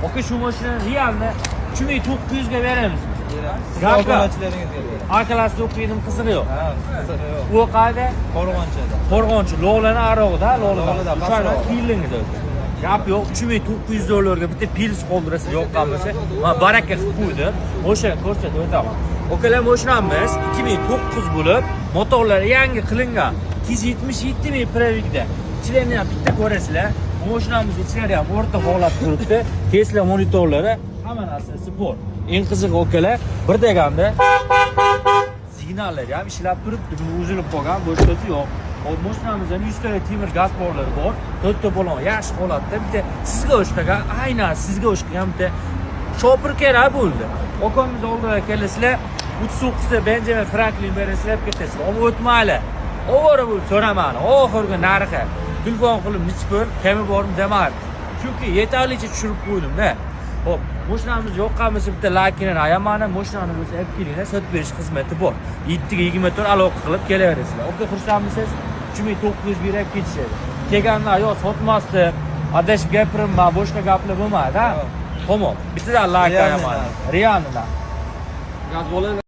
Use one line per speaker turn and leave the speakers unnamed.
Aka shu mashinani realni 3900 ga beramiz. Arkalasida o'qiydim, qizig'i yo'q.
Ha, qizig'i yo'q.
U qayda?
Qo'rg'onchida.
Qo'rg'onchi, Lo'g'lani arog'ida,
Lo'g'lida,
o'sha filingida. Gap yo'q, 3900 dollarga bitta pils qoldirasiz yoqqan bo'lsa, men baraka qilib qo'ydim. O'sha ko'rsatib o'taman. Okalar mashinamiz 2009 bo'lib, motorlari yangi qilingan. 277 ming provigda. Ichlarini ham bitta ko'rasizlar. Bu mashinamiz ichlari ham o'rta holatda turibdi. Tesla monitorlari hamma narsasi bor. Eng qizig'i okalar, bir deganda signallar ham ishlab turibdi. Buni uzilib qolgan, boshqasi yo'q. Hop mashinamizda 100 ta temir gaz borlari bor. To'rtta bo'lon yaxshi holatda. Bitta sizga o'shtagan, aynan sizga o'shtagan bitta shopir kerak bo'ldi. Okamiz oldiga kelasizlar, 39 ta Benjamin Franklin berasizlar, ketasizlar. Olib o'tmaylar. Ovora bo'lib so'ramani. Oxirgi narxi telefon qilib nechi pul, kami bormi demaydi. Chunki yetarlicha tushirib qo'ydim-da. Hop, mashinamiz yoqqanmisa bitta laykini ayamani, mashinani bo'lsa olib kelinglar, sotib berish xizmati bor. 7 ga 24 aloqa qilib kelaverasizlar. Oka xursandmisiz? 3900 berib ketishadi. Kelganda yo sotmasdi, adashib gapirimman, boshqa gaplar bo'lmaydi-a? Tamam. Bittadan layk ayamani. Realni. Gaz bo'ladi.